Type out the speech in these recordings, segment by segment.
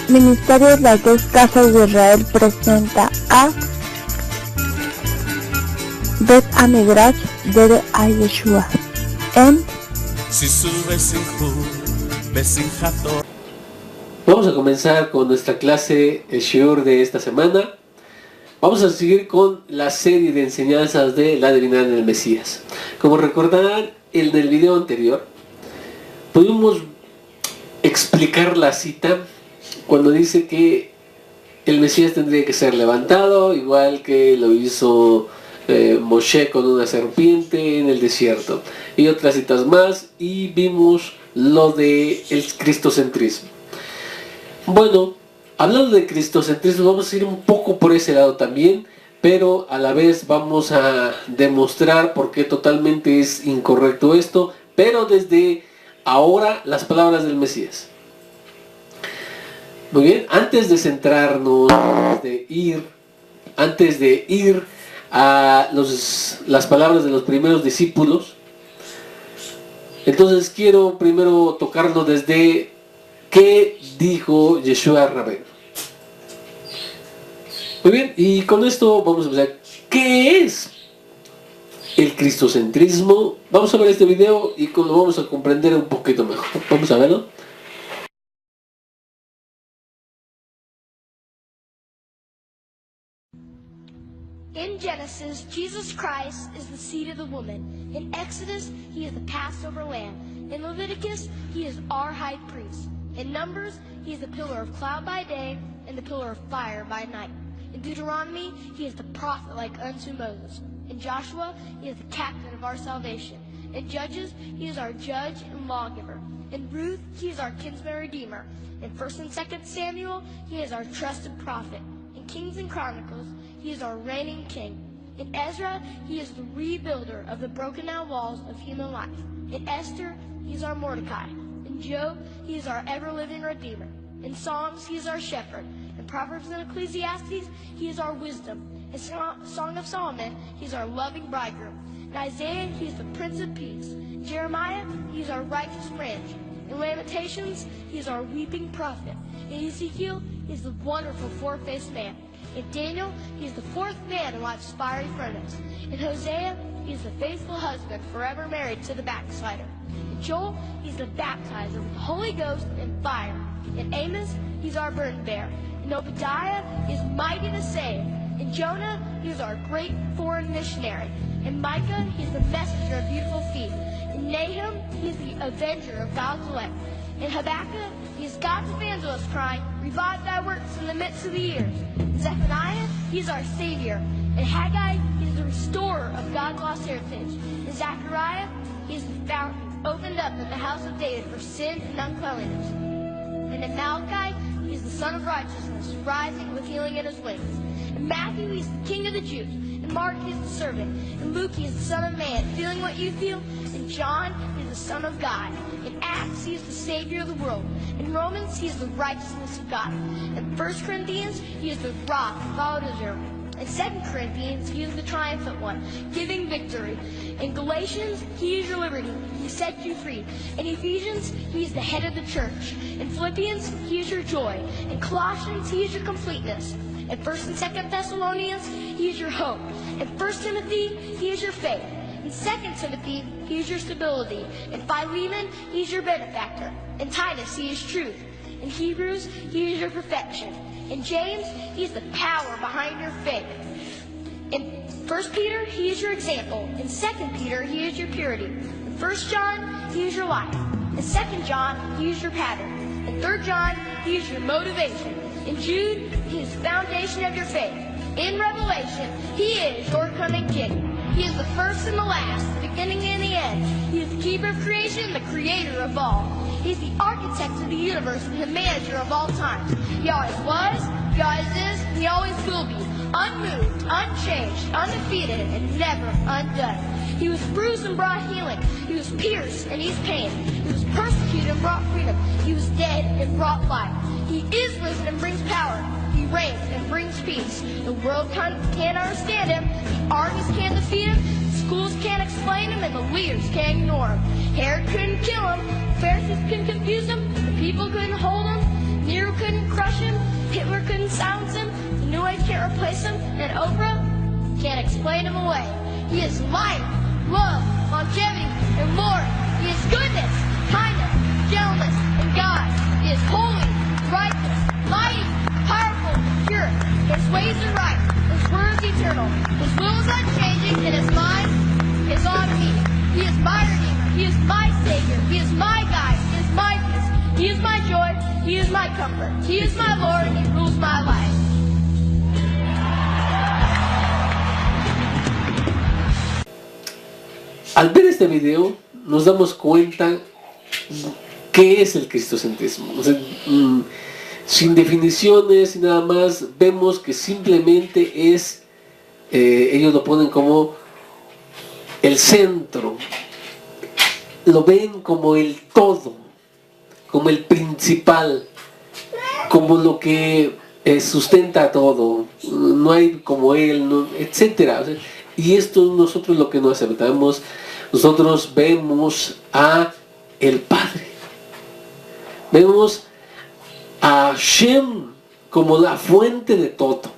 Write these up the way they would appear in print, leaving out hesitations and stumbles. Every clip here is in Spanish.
Ministerio de las Dos Casas de Israel presenta a Bet Amidrash de Yeshua en Vamos a comenzar con nuestra clase, el shiur de esta semana. Vamos a seguir con la serie de enseñanzas de la divinidad del Mesías. Como recordarán, en el video anterior pudimos explicar la cita cuando dice que el Mesías tendría que ser levantado, igual que lo hizo Moshe con una serpiente en el desierto, y otras citas más, y vimos lo de el cristocentrismo. Bueno, hablando de cristocentrismo, vamos a ir un poco por ese lado también, pero a la vez vamos a demostrar por qué totalmente es incorrecto esto, pero desde ahora las palabras del Mesías. Muy bien, antes de centrarnos, antes de ir a las palabras de los primeros discípulos, entonces quiero primero tocarlo desde qué dijo Yeshua Rabbeinu. Muy bien, y con esto vamos a empezar. ¿Qué es el cristocentrismo? Vamos a ver este video y lo vamos a comprender un poquito mejor. Vamos a verlo. In Genesis, Jesus Christ is the seed of the woman. In Exodus, he is the Passover lamb. In Leviticus, he is our high priest. In Numbers, he is the pillar of cloud by day and the pillar of fire by night. In Deuteronomy, he is the prophet like unto Moses. In Joshua, he is the captain of our salvation. In Judges, he is our judge and lawgiver. In Ruth, he is our kinsman redeemer. In 1st and 2nd Samuel, he is our trusted prophet. In Kings and Chronicles, he is our reigning king. In Ezra, he is the rebuilder of the broken down walls of human life. In Esther, he is our Mordecai. In Job, he is our ever-living redeemer. In Psalms, he is our shepherd. In Proverbs and Ecclesiastes, he is our wisdom. In Song of Solomon, he is our loving bridegroom. In Isaiah, he is the Prince of Peace. In Jeremiah, he is our righteous branch. In Lamentations, he is our weeping prophet. In Ezekiel, he is the wonderful four-faced man. In Daniel, he is the fourth man in life's fiery furnace. In Hosea, he is the faithful husband forever married to the backslider. In Joel, he's the baptizer with the Holy Ghost and fire. In Amos, he's our burden bearer. In Obadiah, he is mighty to save. In Jonah, he is our great foreign missionary. In Micah, he's the messenger of beautiful feet. In Nahum, he is the avenger of God's elect. In Habakkuk, he is God's evangelist crying, revive thy works in the midst of the years. In Zephaniah, he is our Savior. In Haggai, he is the restorer of God's lost heritage. In Zechariah, he is the fountain opened up in the house of David for sin and uncleanliness. And in Malachi, he is the Son of Righteousness, rising with healing in his wings. In Matthew, he is the King of the Jews. In Mark, he is the servant. In Luke, he is the Son of Man, feeling what you feel. In John, he is the Son of God. In Acts, he is the Savior of the world. In Romans, he is the righteousness of God. In 1 Corinthians, he is the rock that followed Israel. In 2 Corinthians, he is the triumphant one, giving victory. In Galatians, he is your liberty. He set you free. In Ephesians, he is the head of the church. In Philippians, he is your joy. In Colossians, he is your completeness. In 1st and 2nd Thessalonians, he is your hope. In 1 Timothy, he is your faith. In 2 Timothy, he is your stability. In Philemon, he is your benefactor. In Titus, he is truth. In Hebrews, he is your perfection. In James, he is the power behind your faith. In 1 Peter, he is your example. In 2 Peter, he is your purity. In 1 John, he is your life. In 2 John, he is your pattern. In 3 John, he is your motivation. In Jude, he is the foundation of your faith. In Revelation, he is your coming king. He is the first and the last, the beginning and the end. He is the keeper of creation, the creator of all. He is the architect of the universe and the manager of all time. He always was, he always is, and he always will be. Unmoved, unchanged, undefeated, and never undone. He was bruised and brought healing. He was pierced and eased pain. He was persecuted and brought freedom. He was dead and brought life. He is risen and brings power. He reigns and brings peace. The world can't understand him. The armies can't defeat him. The schools can't explain him, and the leaders can't ignore him. Herod couldn't kill him. Pharisees couldn't confuse him. The people couldn't hold him. Nero couldn't crush him, Hitler couldn't silence him, the New Age can't replace him, and Oprah can't explain him away. He is life, love, longevity, and more. He is goodness, kindness, gentleness, and God. He is holy, righteous, mighty, powerful, pure. His ways are right. His word is eternal. His will is unchanging, and his mind is on me. He is my Redeemer. He is my Savior. He is my guide. He is my peace. He is my joy. He is my comfort. He is my Lord, and he rules my life. Al ver este video, nos damos cuenta qué es el cristocentrismo. O sea, sin definiciones y nada más, vemos que simplemente es, ellos lo ponen como el centro, lo ven como el todo, como el principal, como lo que sustenta todo, no hay como él, no, etc. O sea, y esto nosotros lo que no aceptamos. Nosotros vemos a el Padre, vemos a Hashem como la fuente de todo,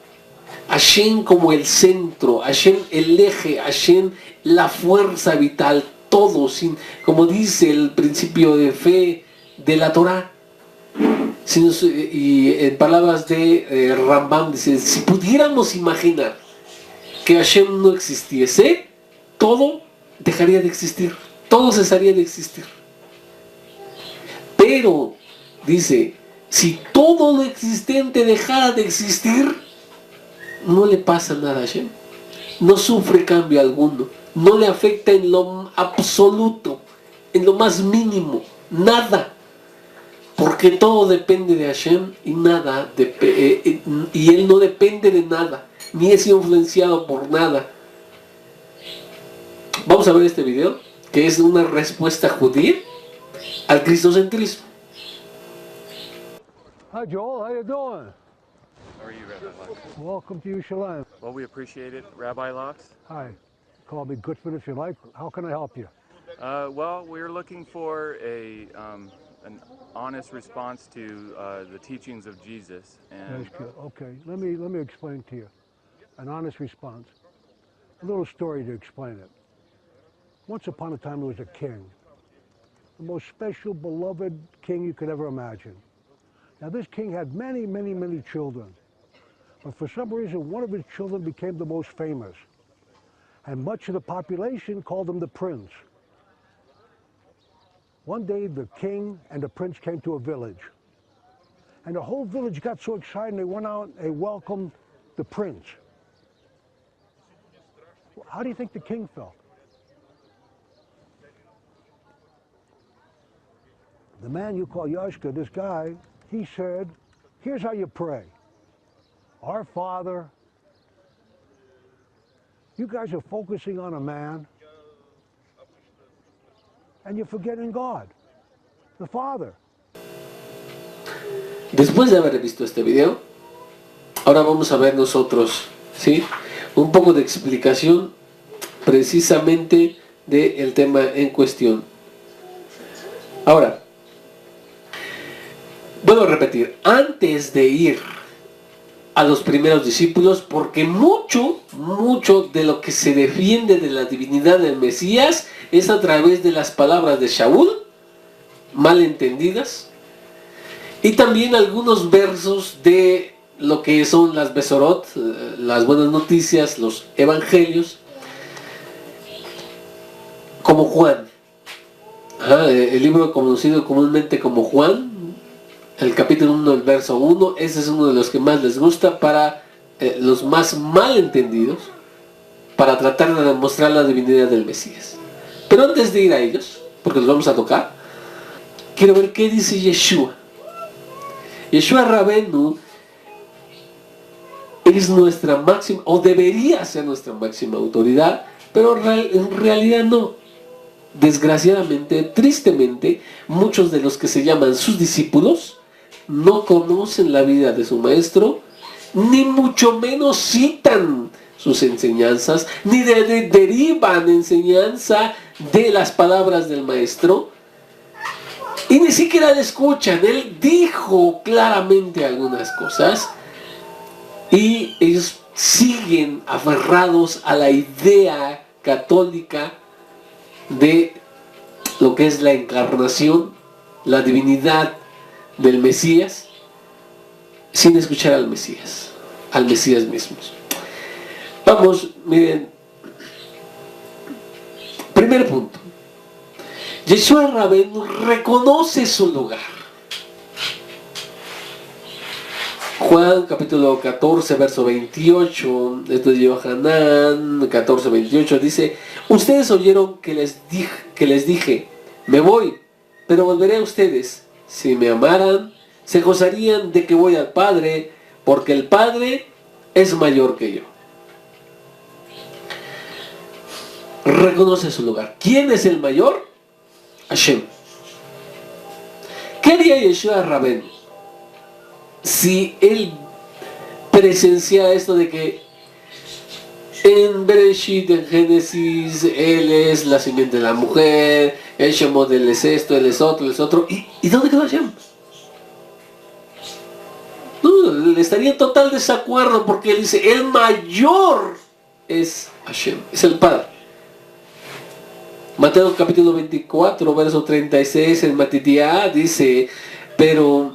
Hashem como el centro, Hashem el eje, Hashem la fuerza vital, todo, sin, como dice el principio de fe de la Torah. Y en palabras de Rambam dice, si pudiéramos imaginar que Hashem no existiese, todo dejaría de existir, todo cesaría de existir. Pero, dice, si todo lo existente dejara de existir, no le pasa nada a Hashem, no sufre cambio alguno, no le afecta en lo absoluto, en lo más mínimo, nada, porque todo depende de Hashem y nada, y él no depende de nada, ni es influenciado por nada. Vamos a ver este video, que es una respuesta judía al cristocentrismo. Hi Joel, how you doing? How are you, Rabbi Locks? Welcome to Yerushalayim. Well, we appreciate it. Rabbi Locks? Hi, call me Gutford if you like. How can I help you? Well, we're looking for an honest response to the teachings of Jesus. And That's good. Okay, let me explain to you. An honest response. A little story to explain it. Once upon a time there was a king. The most special, beloved king you could ever imagine. Now this king had many, many, many children. But for some reason, one of his children became the most famous. And much of the population called him the prince. One day, the king and the prince came to a village. And the whole village got so excited, they went out and they welcomed the prince. How do you think the king felt? The man you call Yashka, this guy, he said, here's how you pray. Our Father, you guys are focusing on a man, and you're forgetting God, the Father. Después de haber visto este video, ahora vamos a ver nosotros, ¿sí?, un poco de explicación precisamente del tema en cuestión. Ahora, vuelvo a repetir, antes de ir a los primeros discípulos, porque mucho de lo que se defiende de la divinidad del Mesías es a través de las palabras de Shaul, mal entendidas, y también algunos versos de lo que son las Besorot, las buenas noticias, los evangelios, como Juan, el libro conocido comúnmente como Juan, el capítulo 1, el verso 1, ese es uno de los que más les gusta para los más malentendidos, para tratar de demostrar la divinidad del Mesías. Pero antes de ir a ellos, porque los vamos a tocar, quiero ver qué dice Yeshua. Yeshua Rabenu es nuestra máxima, o debería ser nuestra máxima autoridad, pero en realidad no. Desgraciadamente, tristemente, muchos de los que se llaman sus discípulos no conocen la vida de su maestro, ni mucho menos citan sus enseñanzas, ni derivan enseñanza de las palabras del maestro, Y ni siquiera le escuchan. Él dijo claramente algunas cosas y ellos siguen aferrados a la idea católica de lo que es la encarnación, la divinidad del Mesías, sin escuchar al Mesías mismo. Vamos, miren, primer punto. Yeshua Rabenu reconoce su lugar. Juan capítulo 14, verso 28, esto es Yohanan 14, 28, dice: ustedes oyeron que les dije, me voy, pero volveré a ustedes. Si me amaran, se gozarían de que voy al Padre, porque el Padre es mayor que yo. Reconoce su lugar. ¿Quién es el mayor? Hashem. ¿Qué haría Yeshua Rabenu si él presencia esto de que en Bereshit, en Génesis, él es la simiente de la mujer, el Shemot, él es esto, él es otro, él es otro? ¿Y dónde quedó Hashem? No, estaría en total desacuerdo, porque él dice, el mayor es Hashem, es el Padre. Mateo capítulo 24, verso 36, en Matitiá dice: pero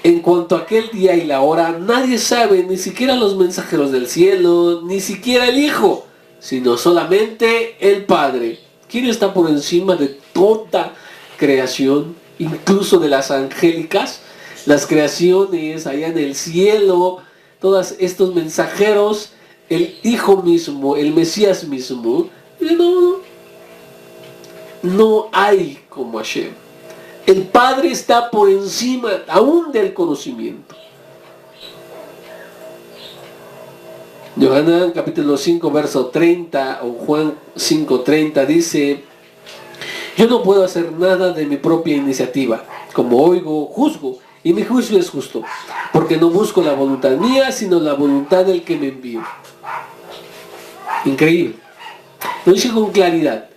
en cuanto a aquel día y la hora, nadie sabe, ni siquiera los mensajeros del cielo, ni siquiera el Hijo, sino solamente el Padre. ¿Quién está por encima de toda creación, incluso de las angélicas? Las creaciones allá en el cielo, todos estos mensajeros, el Hijo mismo, el Mesías mismo. No hay como Hashem. El Padre está por encima aún del conocimiento. Yohanan capítulo 5 verso 30 o Juan 5:30 dice: yo no puedo hacer nada de mi propia iniciativa. Como oigo, juzgo, y mi juicio es justo, porque no busco la voluntad mía, sino la voluntad del que me envió. Increíble. Lo dice con claridad.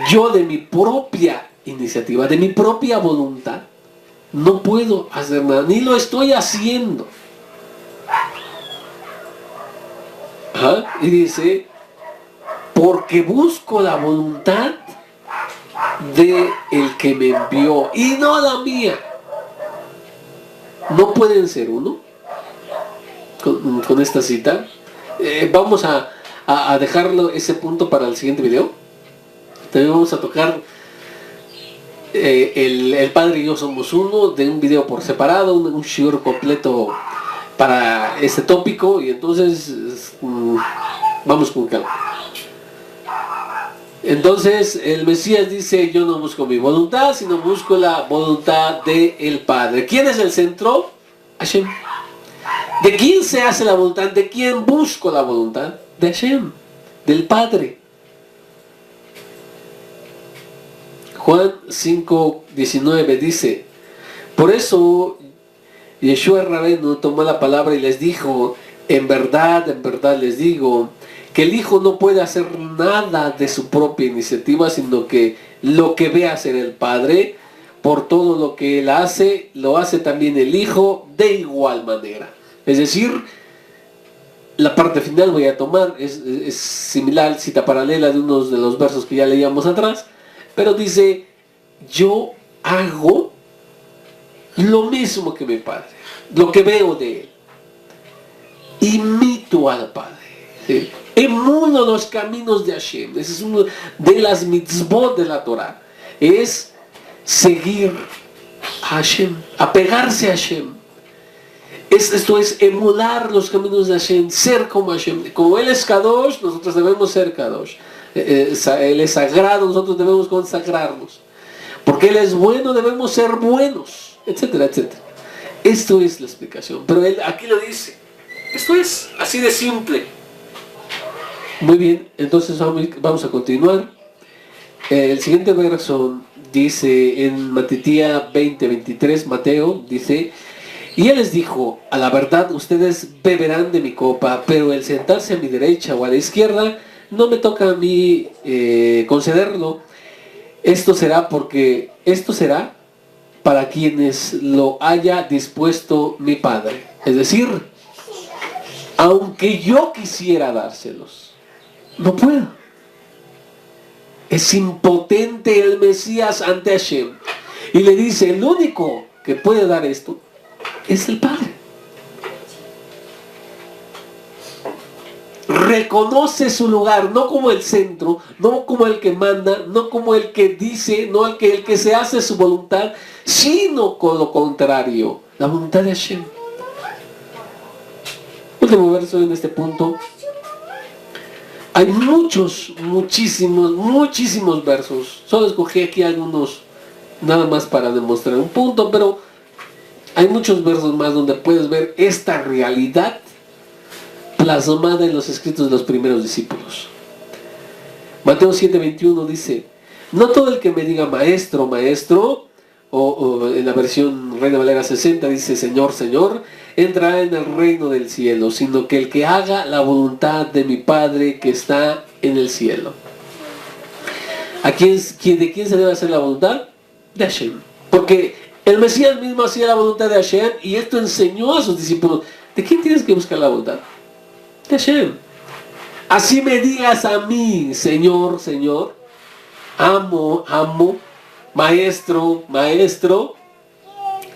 Yo de mi propia iniciativa, de mi propia voluntad, no puedo hacer nada, ni lo estoy haciendo. Y dice, porque busco la voluntad de el que me envió y no la mía. No pueden ser uno. Con esta cita vamos a dejarlo ese punto para el siguiente video. También vamos a tocar el Padre y yo somos uno, de un video por separado, un shiur completo para este tópico, y entonces vamos con calma. Entonces el Mesías dice: yo no busco mi voluntad, sino busco la voluntad del Padre. ¿Quién es el centro? Hashem. ¿De quién se hace la voluntad? ¿De quién busco la voluntad? De Hashem, del Padre. Juan 5:19 dice: por eso Yeshua Rabenu tomó la palabra y les dijo: en verdad les digo, que el Hijo no puede hacer nada de su propia iniciativa, sino que lo que ve hacer el Padre, por todo lo que Él hace, lo hace también el Hijo de igual manera. Es decir, la parte final voy a tomar, es similar, cita paralela de unos de los versos que ya leíamos atrás, pero dice: yo hago lo mismo que mi Padre, lo que veo de Él, imito al Padre, ¿sí? Emulo los caminos de Hashem. Ese es uno de las mitzvot de la Torah, es seguir a Hashem, apegarse a Hashem. Esto es emular los caminos de Hashem, ser como Hashem. Como Él es Kadosh, nosotros debemos ser Kadosh. Él es sagrado, nosotros debemos consagrarnos. Porque Él es bueno, debemos ser buenos, etcétera, etcétera. Esto es la explicación. Pero Él aquí lo dice. Esto es así de simple. Muy bien, entonces vamos a continuar. El siguiente verso dice en Matitía 20:23, Mateo, dice: y Él les dijo: a la verdad ustedes beberán de mi copa, pero el sentarse a mi derecha o a la izquierda no me toca a mí concederlo. Esto será para quienes lo haya dispuesto mi Padre. Es decir, aunque yo quisiera dárselos, no puedo. Es impotente el Mesías ante Hashem. Y le dice, el único que puede dar esto es el Padre. Reconoce su lugar, no como el centro, no como el que manda, no como el que dice, no el que se hace su voluntad, sino con lo contrario, la voluntad de Hashem. Último verso en este punto. Hay muchísimos versos. Solo escogí aquí algunos, nada más para demostrar un punto, pero hay muchos versos más donde puedes ver esta realidad plasmada en los escritos de los primeros discípulos. Mateo 7:21 dice, no todo el que me diga maestro, maestro, o en la versión Reina Valera 60 dice Señor, Señor, entrará en el reino del cielo, sino que el que haga la voluntad de mi Padre que está en el cielo. ¿De quién se debe hacer la voluntad? De Hashem. Porque el Mesías mismo hacía la voluntad de Hashem y esto enseñó a sus discípulos. ¿De quién tienes que buscar la voluntad? De Hashem. Así me digas a mí, Señor, Señor, amo, maestro, maestro,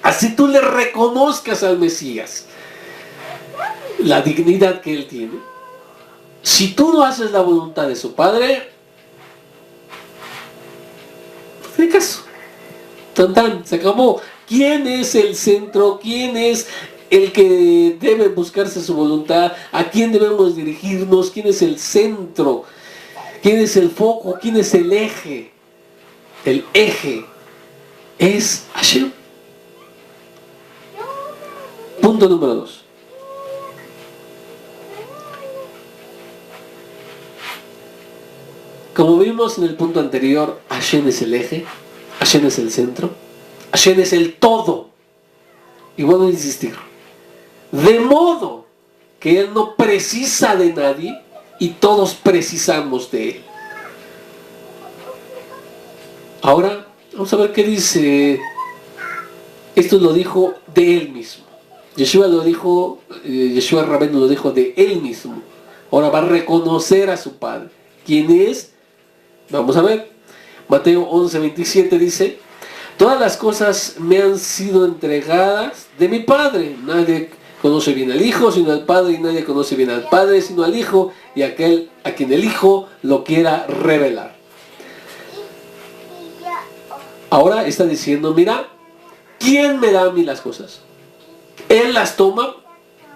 así tú le reconozcas al Mesías la dignidad que él tiene. Si tú no haces la voluntad de su Padre, no tiene caso. Tan, se acabó. ¿Quién es el centro? ¿Quién es el que debe buscarse su voluntad? ¿A quién debemos dirigirnos? ¿Quién es el centro? ¿Quién es el foco? ¿Quién es el eje? El eje es Hashem. Punto número 2. Como vimos en el punto anterior, Hashem es el eje, Hashem es el centro, Hashem es el todo. Y vuelvo a insistir, de modo que Él no precisa de nadie y todos precisamos de Él. Ahora, vamos a ver qué dice. Esto lo dijo de Él mismo. Yeshua Rabenu lo dijo de Él mismo. Ahora va a reconocer a su Padre. ¿Quién es? Vamos a ver. Mateo 11:27 dice, todas las cosas me han sido entregadas de mi Padre. Nadie conoce bien al Hijo sino al Padre, y nadie conoce bien al Padre sino al Hijo, y aquel a quien el Hijo lo quiera revelar. Ahora está diciendo, mira, ¿quién me da a mí las cosas? Él las toma,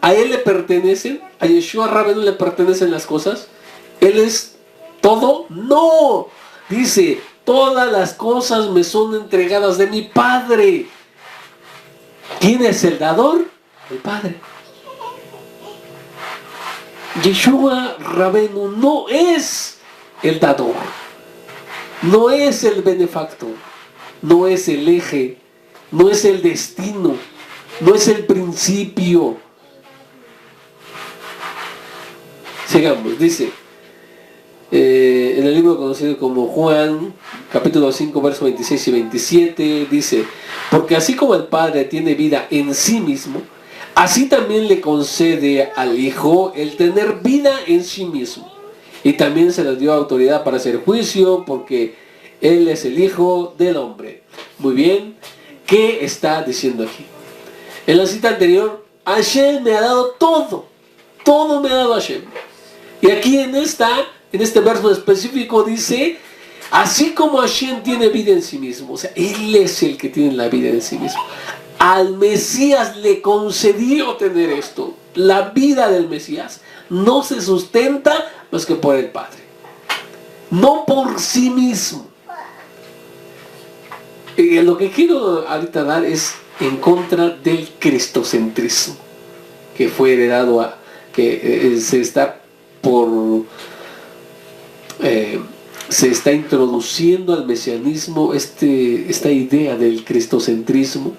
a Él le pertenecen, a Yeshua Rabenu le pertenecen las cosas. Él es todo. No, dice, todas las cosas me son entregadas de mi Padre. ¿Quién es el dador? El Padre. Yeshua Rabenu no es el dador, no es el benefactor, no es el eje, no es el destino, no es el principio. Sigamos, dice en el libro conocido como Juan, capítulo 5, versos 26 y 27, dice, porque así como el Padre tiene vida en sí mismo, así también le concede al Hijo el tener vida en sí mismo. Y también se le dio autoridad para hacer juicio, porque Él es el Hijo del Hombre. Muy bien, ¿qué está diciendo aquí? En la cita anterior, Hashem me ha dado todo. Todo me ha dado Hashem. Y aquí en este verso específico dice, así como Hashem tiene vida en sí mismo, o sea, Él es el que tiene la vida en sí mismo. Al Mesías le concedió tener esto. La vida del Mesías no se sustenta más que por el Padre, no por sí mismo. Y lo que quiero ahorita dar es en contra del cristocentrismo que fue heredado se está introduciendo al mesianismo esta idea del cristocentrismo,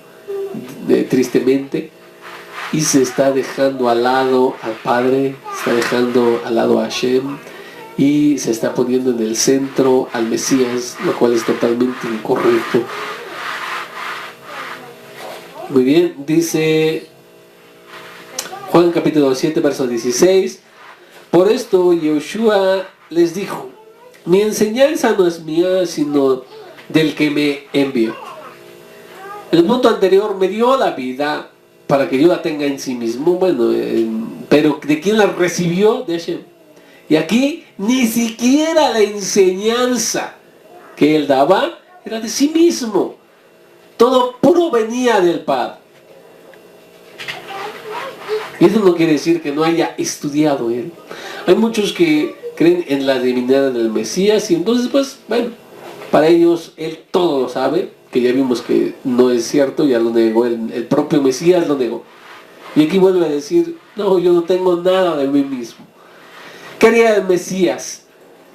tristemente, y se está dejando al lado al Padre, se está dejando al lado a Hashem, y se está poniendo en el centro al Mesías, lo cual es totalmente incorrecto. Muy bien, dice Juan capítulo 7, verso 16. Por esto Yeshua les dijo: mi enseñanza no es mía, sino del que me envió. El punto anterior me dio la vida para que yo la tenga en sí mismo, bueno, pero ¿de quién la recibió? De Hashem. Y aquí ni siquiera la enseñanza que él daba era de sí mismo. Todo provenía del Padre. Y eso no quiere decir que no haya estudiado él. Hay muchos que creen en la divinidad del Mesías y entonces pues, bueno, para ellos él todo lo sabe, que ya vimos que no es cierto, ya lo negó, el propio Mesías lo negó. Y aquí vuelve a decir: no, yo no tengo nada de mí mismo. ¿Qué haría el Mesías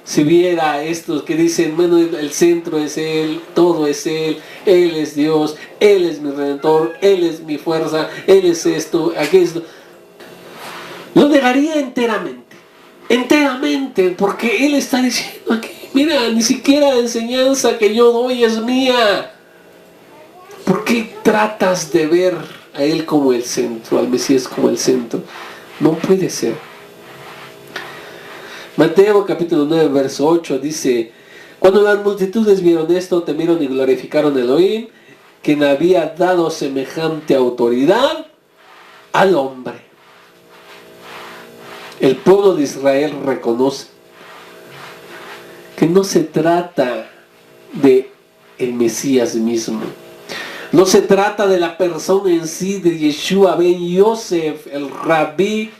si viera estos que dicen: bueno, el centro es Él, todo es Él es Dios, Él es mi Redentor, Él es mi fuerza, Él es esto, aquello? Lo negaría enteramente, porque Él está diciendo aquí: mira, ni siquiera la enseñanza que yo doy es mía. ¿Por qué tratas de ver a Él como el centro, al Mesías como el centro? No puede ser. Mateo capítulo 9, verso 8 dice: cuando las multitudes vieron esto, temieron y glorificaron a Elohim, quien había dado semejante autoridad al hombre. El pueblo de Israel reconoce que no se trata de el Mesías mismo. No se trata de la persona en sí, de Yeshua ben Yosef, el rabí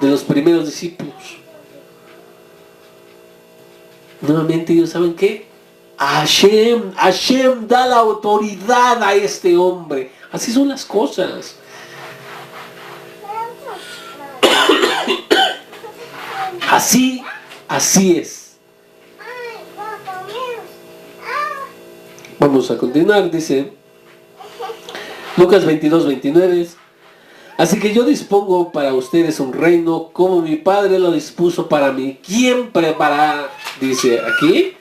de los primeros discípulos. Nuevamente ellos saben que Hashem da la autoridad a este hombre. Así son las cosas. Así es. Vamos a continuar, dice Lucas 22, 29. Así que yo dispongo para ustedes un reino como mi Padre lo dispuso para mí. ¿Quién prepara? Dice aquí,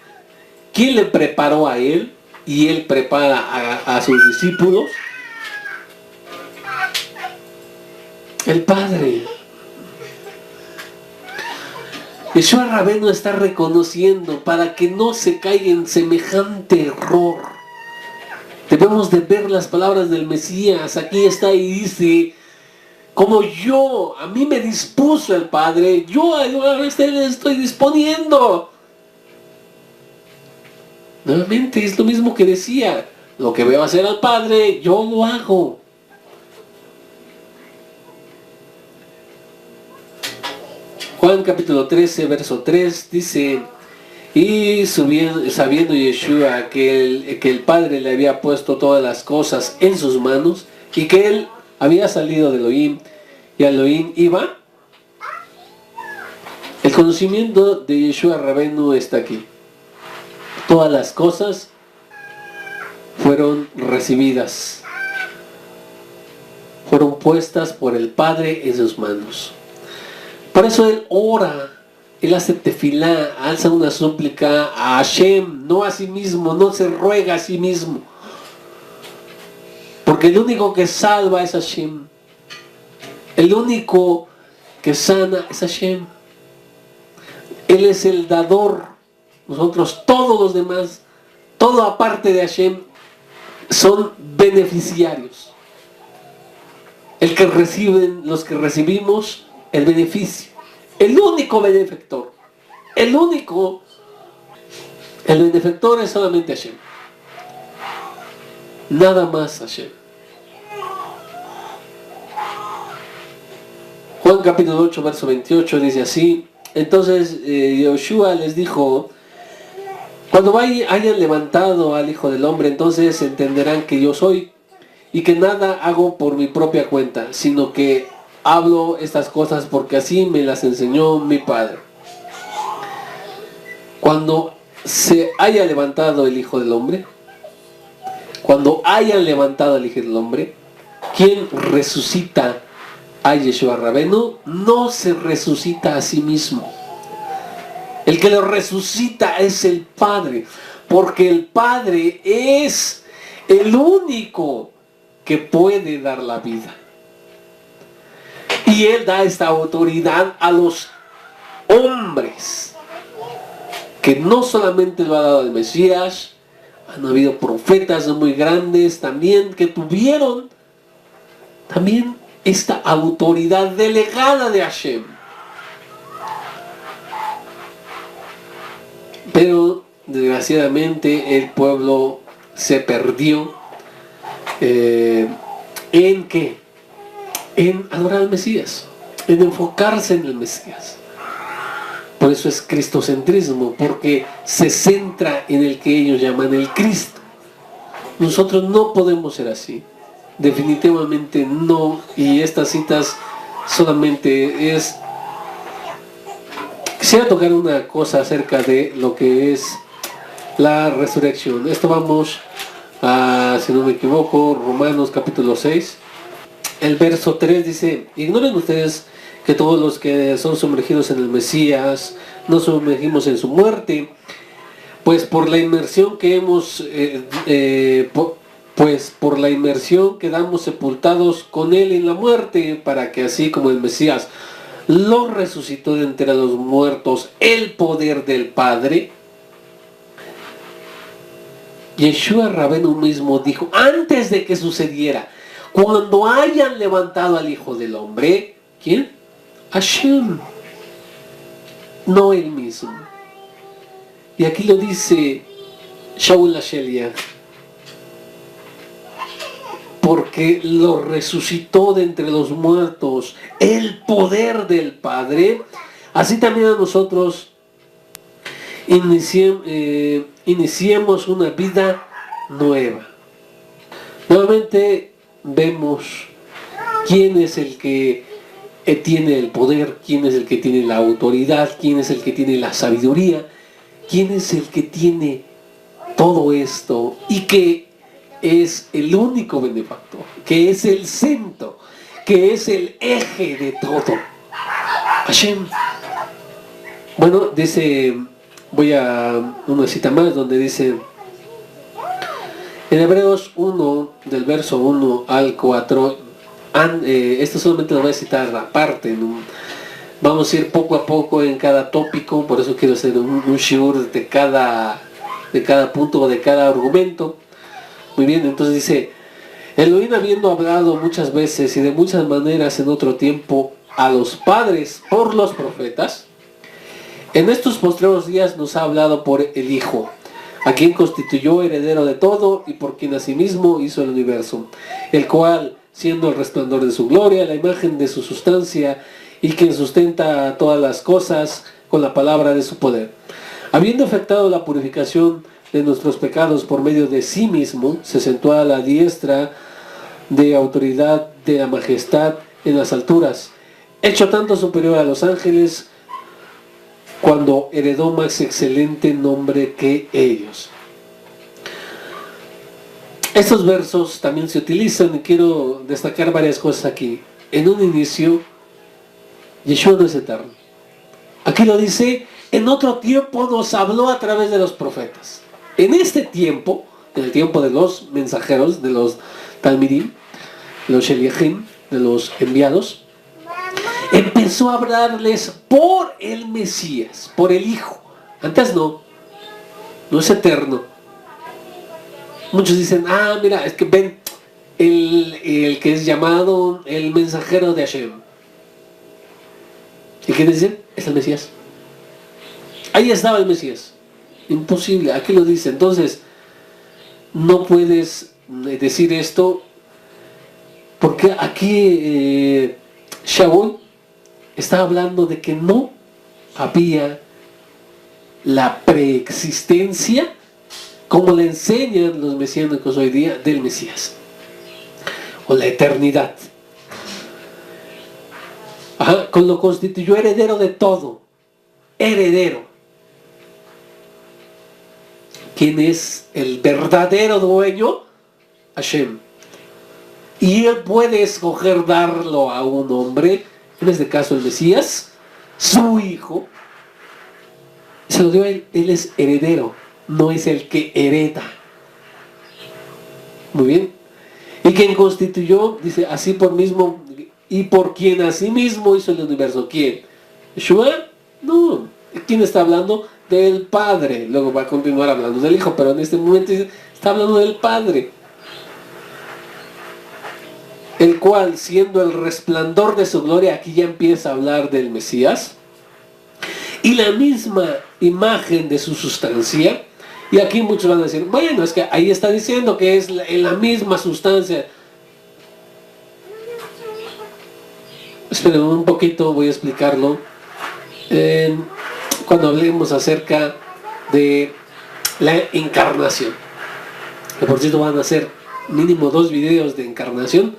¿quién le preparó a él? Y él prepara a sus discípulos. El Padre. Yeshua Rabenu está reconociendo para que no se caiga en semejante error. Debemos de ver las palabras del Mesías. Aquí está y dice: como a mí me dispuso el Padre, yo a ustedes les estoy disponiendo. Nuevamente es lo mismo que decía: lo que veo hacer al Padre, yo lo hago. Juan capítulo 13, verso 3 dice: y sabiendo Yeshua que el Padre le había puesto todas las cosas en sus manos y que él había salido de Elohim y a Elohim iba, el conocimiento de Yeshua Rabenu está aquí. Todas las cosas fueron recibidas, fueron puestas por el Padre en sus manos. Por eso él ora, él hace tefilá, alza una súplica a Hashem, no a sí mismo, no se ruega a sí mismo. Porque el único que salva es Hashem. El único que sana es Hashem. Él es el dador. Nosotros, todos los demás, todo aparte de Hashem, son beneficiarios. Los que recibimos el beneficio. El único benefactor. El benefactor es solamente Hashem. Nada más Hashem. Juan capítulo 8, verso 28 dice así: entonces Yeshua les dijo: cuando hayan levantado al Hijo del Hombre, entonces entenderán que yo soy, y que nada hago por mi propia cuenta, sino que hablo estas cosas porque así me las enseñó mi Padre. Cuando se haya levantado el Hijo del Hombre, cuando hayan levantado al Hijo del Hombre, ¿quién resucita a Yeshua Rabenu? No se resucita a sí mismo. El que lo resucita es el Padre, porque el Padre es el único que puede dar la vida. Y Él da esta autoridad a los hombres, que no solamente lo ha dado el Mesías, han habido profetas muy grandes también que tuvieron también esta autoridad delegada de Hashem. Pero desgraciadamente el pueblo se perdió. ¿En qué? En adorar al Mesías, en enfocarse en el Mesías. Por eso es cristocentrismo, porque se centra en el que ellos llaman el Cristo. Nosotros no podemos ser así, definitivamente no. Y estas citas solamente es... Quisiera tocar una cosa acerca de lo que es la resurrección. Esto vamos a, si no me equivoco, Romanos capítulo 6. El verso 3 dice: ignoren ustedes que todos los que son sumergidos en el Mesías nos sumergimos en su muerte, pues por la inmersión que hemos por la inmersión quedamos sepultados con él en la muerte, para que así como el Mesías lo resucitó de entre los muertos el poder del Padre, Yeshua Rabenu mismo dijo, antes de que sucediera, cuando hayan levantado al Hijo del Hombre, ¿quién? Hashem, no él mismo. Y aquí lo dice Shaul Hashelia, porque lo resucitó de entre los muertos el poder del Padre, así también a nosotros iniciemos una vida nueva. Nuevamente vemos quién es el que tiene el poder, quién es el que tiene la autoridad, quién es el que tiene la sabiduría, quién es el que tiene todo esto y que es el único benefactor, que es el centro, que es el eje de todo. Hashem. Bueno, dice, voy a una cita más donde dice, en Hebreos 1, del verso 1 al 4, esto solamente lo voy a citar aparte, ¿no? Vamos a ir poco a poco en cada tópico, por eso quiero hacer un shiur de cada punto o de cada argumento. Muy bien, entonces dice, Elohim habiendo hablado muchas veces y de muchas maneras en otro tiempo a los padres por los profetas, en estos postreros días nos ha hablado por el Hijo, a quien constituyó heredero de todo y por quien asimismo hizo el universo, el cual, siendo el resplandor de su gloria, la imagen de su sustancia y quien sustenta todas las cosas con la palabra de su poder, habiendo efectuado la purificación de nuestros pecados por medio de sí mismo, se sentó a la diestra de autoridad de la majestad en las alturas, hecho tanto superior a los ángeles, cuando heredó más excelente nombre que ellos. Estos versos también se utilizan y quiero destacar varias cosas aquí. En un inicio, Yeshua no es eterno. Aquí lo dice, en otro tiempo nos habló a través de los profetas. En este tiempo, en el tiempo de los mensajeros, de los Talmidim, de los Sheliachim, de los enviados, empezó a hablarles por el Mesías, por el Hijo. Antes no es eterno. Muchos dicen, mira, es que ven, el que es llamado el mensajero de Hashem. ¿Y qué dicen? Es el Mesías. Ahí estaba el Mesías. Imposible, aquí lo dice. Entonces, no puedes decir esto, porque aquí Shaul está hablando de que no había la preexistencia, como le enseñan los mesiánicos hoy día, del Mesías, o la eternidad. Con lo constituyó heredero de todo, heredero. ¿Quién es el verdadero dueño? Hashem. Y él puede escoger darlo a un hombre, en este caso el Mesías, su hijo, se lo dio a él. Él es heredero, no es el que hereda. Muy bien. Y Y quien constituyó, dice, así por mismo, y por quien asimismo hizo el universo. ¿Quién? ¿Yeshua? No. ¿Quién está hablando? Del Padre. Luego va a continuar hablando del Hijo, pero en este momento está hablando del Padre. El cual, siendo el resplandor de su gloria, aquí ya empieza a hablar del Mesías, y la misma imagen de su sustancia. Y aquí muchos van a decir, bueno, es que ahí está diciendo que es la misma sustancia. Esperen un poquito, voy a explicarlo. Cuando hablemos acerca de la encarnación. Que por cierto van a hacer mínimo 2 videos de encarnación,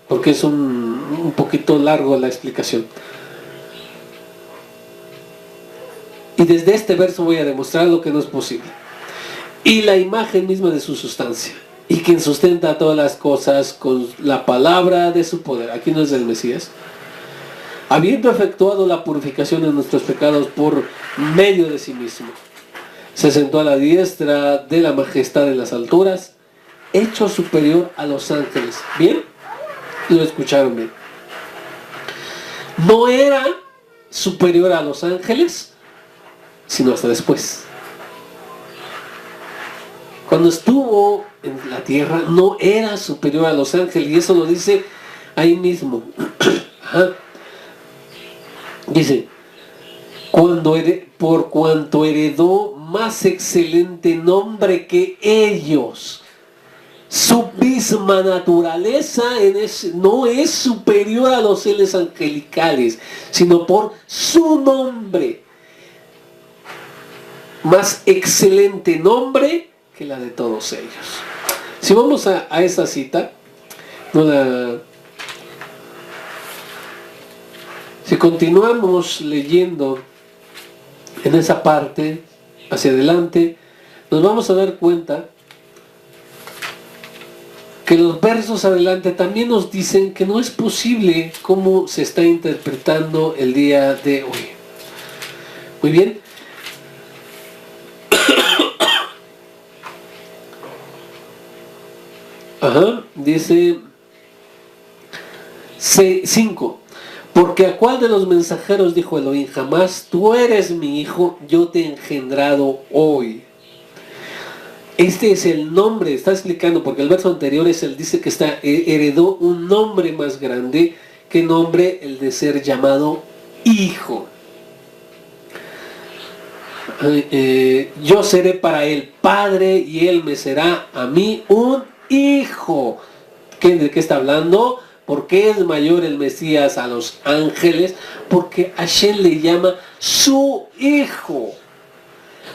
porque es un poquito largo la explicación. Y desde este verso voy a demostrar lo que no es posible. Y la imagen misma de su sustancia. Y quien sustenta todas las cosas con la palabra de su poder. Aquí no es del Mesías. Habiendo efectuado la purificación de nuestros pecados por medio de sí mismo. Se sentó a la diestra de la majestad en las alturas, hecho superior a los ángeles. ¿Bien? Lo escucharon bien. No era superior a los ángeles, sino hasta después. Cuando estuvo en la tierra no era superior a los ángeles, y eso lo dice ahí mismo. Dice, por cuanto heredó más excelente nombre que ellos. Su misma naturaleza no es superior a los seres angelicales, sino por su nombre. Más excelente nombre que la de todos ellos. Si vamos a esa cita, si continuamos leyendo en esa parte, hacia adelante, nos vamos a dar cuenta que los versos adelante también nos dicen que no es posible cómo se está interpretando el día de hoy. Muy bien. Dice 5. Porque a cuál de los mensajeros dijo Elohim, jamás tú eres mi hijo, yo te he engendrado hoy. Este es el nombre, está explicando, porque el verso anterior dice que heredó un nombre más grande que nombre, el de ser llamado hijo. Yo seré para él padre y él me será a mí un hijo. ¿De qué está hablando? ¿Por qué es mayor el Mesías a los ángeles? Porque Hashem le llama su hijo.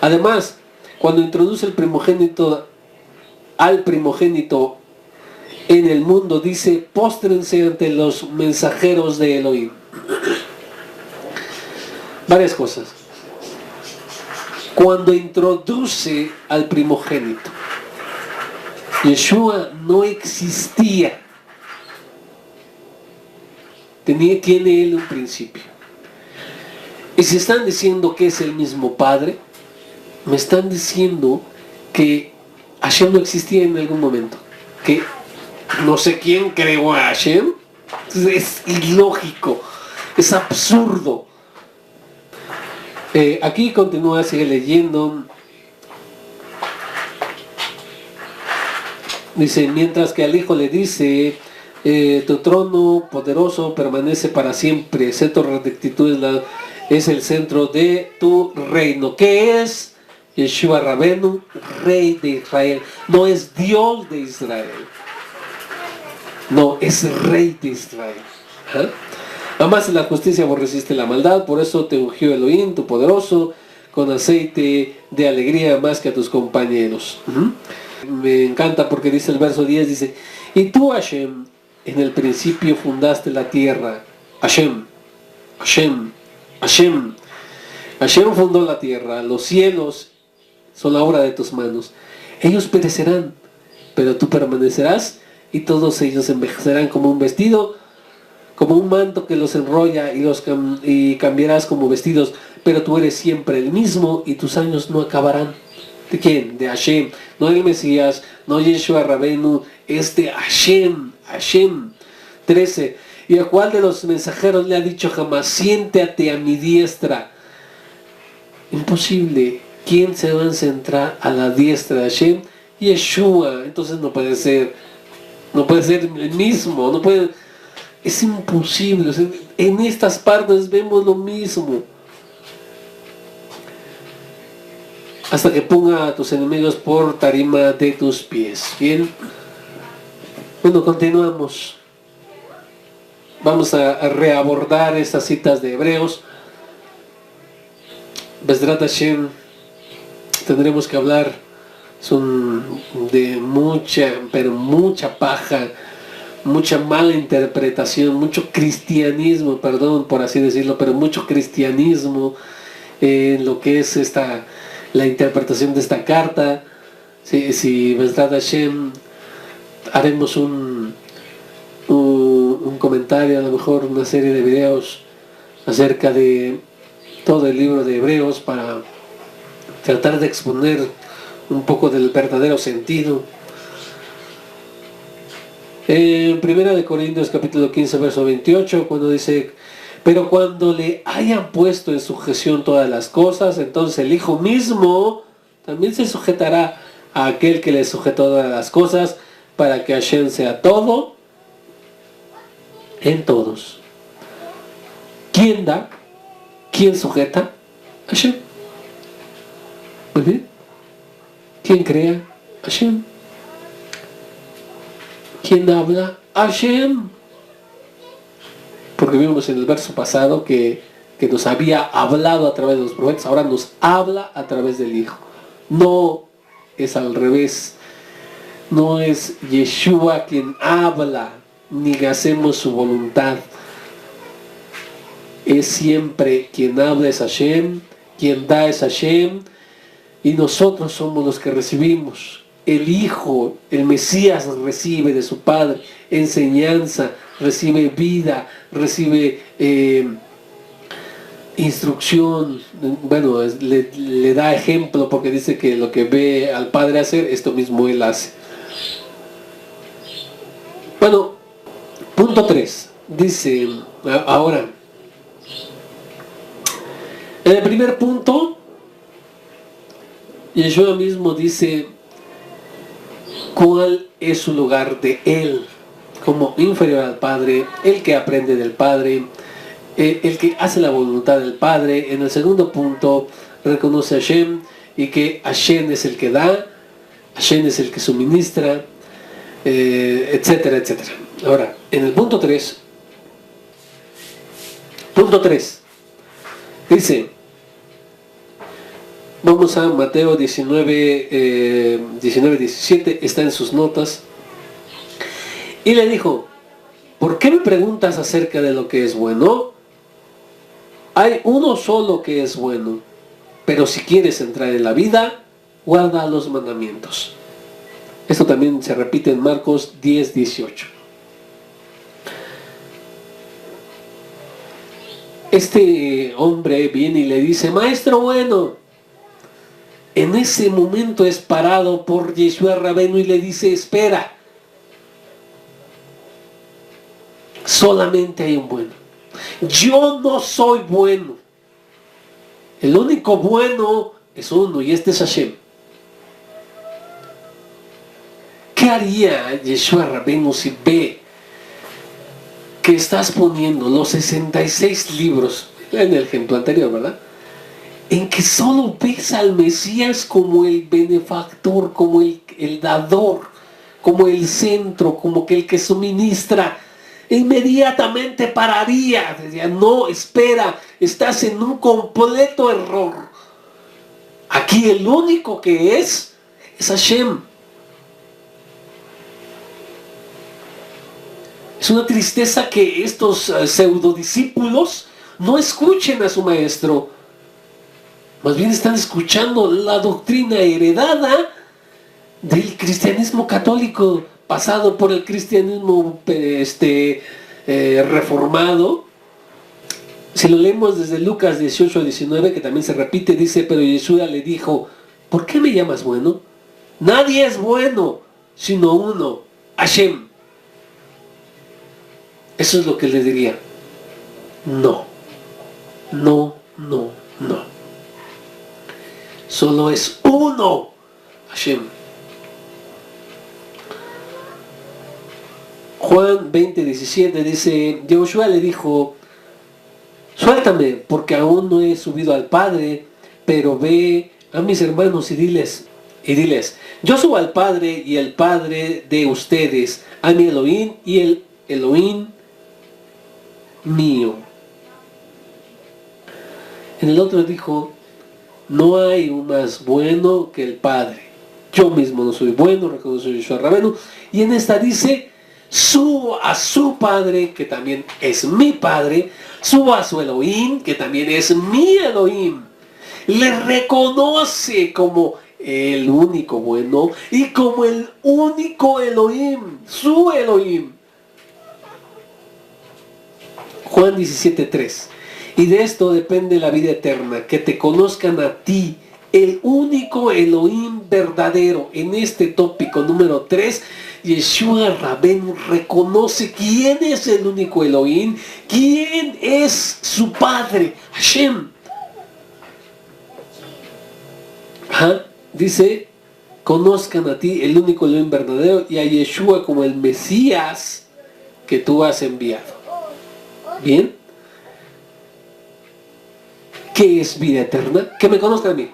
Además, cuando introduce al primogénito en el mundo, dice, póstrense ante los mensajeros de Elohim. Varias cosas. Cuando introduce al primogénito, Yeshua no existía. Tiene él un principio. Y si están diciendo que es el mismo Padre, me están diciendo que Hashem no existía en algún momento. Que no sé quién creó a Hashem. Es ilógico. Es absurdo. Aquí continúa, sigue leyendo. Dice, mientras que al Hijo le dice, tu trono poderoso permanece para siempre, centro de rectitud es el centro de tu reino. ¿Qué es? Yeshua Rabenu, Rey de Israel. No es Dios de Israel. No, es Rey de Israel. Amas la justicia, aborreciste la maldad, por eso te ungió Elohim, tu poderoso, con aceite de alegría más que a tus compañeros. Me encanta porque dice el verso 10, dice, y tú, Hashem, en el principio fundaste la tierra. Hashem, Hashem, Hashem. Hashem fundó la tierra, los cielos son la obra de tus manos. Ellos perecerán, pero tú permanecerás, y todos ellos envejecerán como un vestido, como un manto que los enrolla, y cambiarás como vestidos, pero tú eres siempre el mismo y tus años no acabarán. ¿De quién? De Hashem, no del Mesías, no Yeshua Rabenu, es de Hashem. Hashem. 13. ¿Y a cuál de los mensajeros le ha dicho jamás, siéntate a mi diestra? Imposible. ¿Quién se va a centrar a la diestra de Hashem? Yeshua. Entonces no puede ser el mismo, no puede, es imposible. O sea, en estas partes vemos lo mismo. Hasta que ponga a tus enemigos por tarima de tus pies. Bien. Bueno, continuamos. Vamos a reabordar estas citas de Hebreos. Bezrat Hashem, tendremos que hablar de mucha paja, mucha mala interpretación, mucho cristianismo, perdón por así decirlo, pero mucho cristianismo en lo que es la interpretación de esta carta. Si Bezrat Hashem haremos un comentario, a lo mejor una serie de videos acerca de todo el libro de Hebreos para tratar de exponer un poco del verdadero sentido. En 1 Corintios capítulo 15 verso 28, cuando dice: pero cuando le hayan puesto en sujeción todas las cosas, entonces el Hijo mismo también se sujetará a aquel que le sujetó todas las cosas, para que Hashem sea todo en todos. ¿Quién da? ¿Quién sujeta? Hashem. Muy bien. ¿Quién crea? Hashem. ¿Quién habla? Hashem. Porque vimos en el verso pasado que nos había hablado a través de los profetas, ahora nos habla a través del Hijo. No es al revés. No es Yeshua quien habla, ni hacemos su voluntad. Es siempre quien habla es Hashem, quien da es Hashem, y nosotros somos los que recibimos. El Hijo, el Mesías, recibe de su Padre enseñanza, recibe vida, recibe instrucción. Bueno, le da ejemplo, porque dice que lo que ve al Padre hacer, esto mismo Él hace. Bueno, punto 3. Dice ahora, en el primer punto, Yeshua mismo dice cuál es su lugar de Él, como inferior al Padre, el que aprende del Padre, el que hace la voluntad del Padre. En el segundo punto, reconoce a Hashem, y que Hashem es el que da, Hashem es el que suministra, etcétera, etcétera. Ahora, en el punto 3, dice, vamos a Mateo 19:17, está en sus notas. Y le dijo: ¿por qué me preguntas acerca de lo que es bueno? Hay uno solo que es bueno, pero si quieres entrar en la vida, guarda los mandamientos. Esto también se repite en Marcos 10:18. Este hombre viene y le dice: maestro bueno. En ese momento es parado por Yeshua Rabenu y le dice: espera, solamente hay un bueno. Yo no soy bueno. El único bueno es uno, y este es Hashem. ¿Qué haría Yeshua Rabenu si ve que estás poniendo los 66 libros, en el ejemplo anterior, ¿verdad?, en que solo ves al Mesías como el benefactor, como el dador, como el centro, como que el que suministra? Inmediatamente pararía, decía: no, espera, estás en un completo error. Aquí el único que es Hashem. Es una tristeza que estos pseudodiscípulos no escuchen a su maestro. Más bien están escuchando la doctrina heredada del cristianismo católico, pasado por el cristianismo reformado. Si lo leemos desde Lucas 18:19, que también se repite, dice: pero Yeshua le dijo: ¿por qué me llamas bueno? Nadie es bueno, sino uno, Hashem. Eso es lo que le diría. No, no, no, no. Solo es uno, Hashem. Juan 20:17 dice, Yahushua le dijo, suéltame, porque aún no he subido al Padre, pero ve a mis hermanos y diles, yo subo al Padre y el Padre de ustedes, a mi Elohim y el Elohim mío. En el otro dijo, no hay un más bueno que el Padre. Yo mismo no soy bueno, reconoce Yoshua Rabenu. Y en esta dice, subo a su Padre, que también es mi Padre, subo a su Elohim, que también es mi Elohim. Le reconoce como el único bueno y como el único Elohim, su Elohim. Juan 17:3. Y de esto depende la vida eterna, que te conozcan a ti, el único Elohim verdadero. En este tópico número 3, Yeshua Rabenu reconoce quién es el único Elohim, quién es su Padre, Hashem. Dice, conozcan a ti, el único Elohim verdadero, y a Yeshua como el Mesías que tú has enviado. Bien. ¿Qué es vida eterna? Que me conozcan a mí.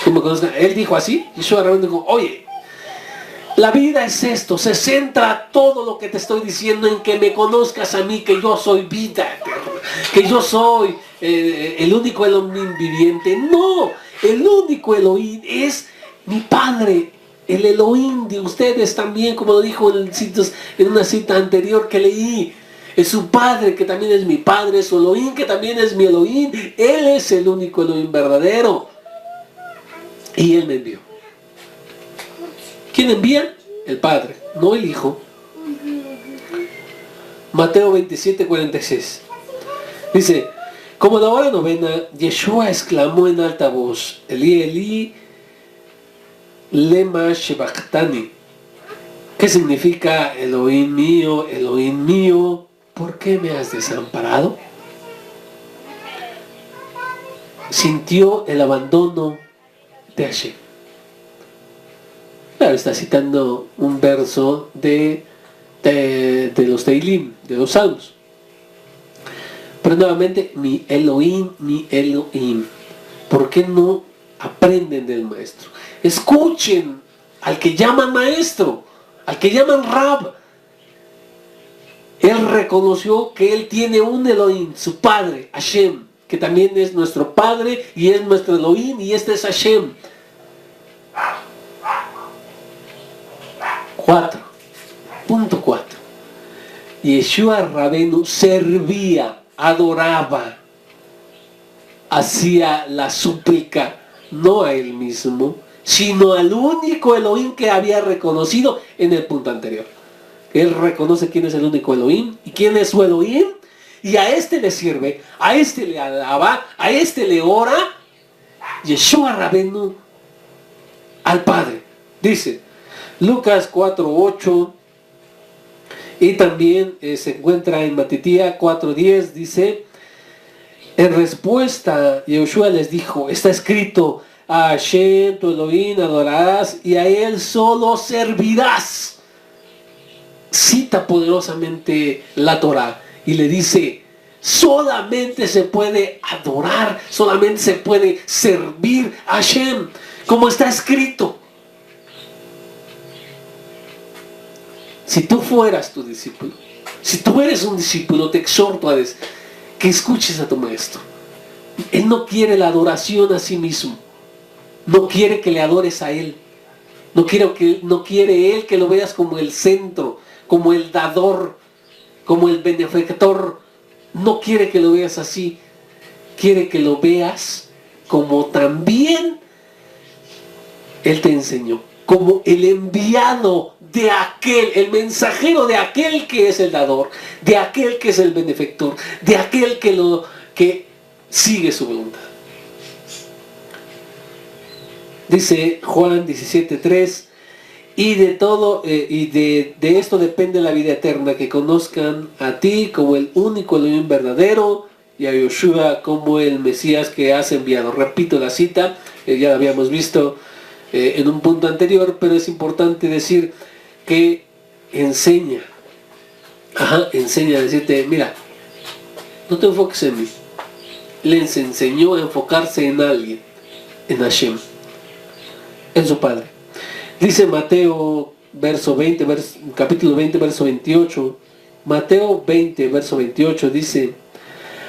Que me conozcan. Él dijo así. Yeshua Rabenu dijo, oye, la vida es esto. Se centra todo lo que te estoy diciendo en que me conozcas a mí, que yo soy vida eterna. Que yo soy el único Elohim viviente. No, el único Elohim es mi Padre. El Elohim de ustedes también, como lo dijo en una cita anterior que leí. Es su Padre, que también es mi Padre, su Elohim, que también es mi Elohim. Él es el único Elohim verdadero. Y Él me envió. ¿Quién envía? El Padre, no el Hijo. Mateo 27:46. Dice, como la hora novena, Yeshua exclamó en alta voz, Eli, Eli, lema shebactani. ¿Qué significa Elohim mío? ¿Por qué me has desamparado? Sintió el abandono de Hashem. Claro, está citando un verso de los Teilim, de los Salmos. Pero nuevamente, mi Elohim. ¿Por qué no aprenden del maestro? Escuchen al que llaman maestro, al que llaman Rab. Él reconoció que él tiene un Elohim, su Padre, Hashem, que también es nuestro Padre y es nuestro Elohim, y este es Hashem. 4.4. Yeshua Rabenu servía, adoraba, hacía la súplica, no a él mismo, sino al único Elohim que había reconocido en el punto anterior. Él reconoce quién es el único Elohim y quién es su Elohim, y a este le sirve, a este le alaba, a este le ora. Yeshua Rabenu al Padre. Dice Lucas 4:8, y también se encuentra en Matitía 4:10, dice, en respuesta Yeshua les dijo, está escrito, a Hashem tu Elohim adorarás y a él solo servirás. Cita poderosamente la Torah y le dice, solamente se puede adorar, solamente se puede servir a Hashem, como está escrito. Si tú fueras tu discípulo, si tú eres un discípulo, te exhorto a que escuches a tu maestro. Él no quiere la adoración a sí mismo, no quiere que le adores a él, no quiere él que lo veas como el centro, como el dador, como el benefactor. No quiere que lo veas así, quiere que lo veas como también él te enseñó, como el enviado de aquel, el mensajero de aquel que es el dador, de aquel que es el benefactor, de aquel que sigue su voluntad. Dice Juan 17:3, y de todo, y de esto depende la vida eterna, que conozcan a ti como el único Elohim verdadero y a Yoshua como el Mesías que has enviado. Repito la cita, ya la habíamos visto en un punto anterior, pero es importante decir que enseña a decirte, mira, no te enfoques en mí. Les enseñó a enfocarse en alguien, en Hashem, en su Padre. Dice Mateo capítulo 20, verso 28. Mateo 20, verso 28 dice,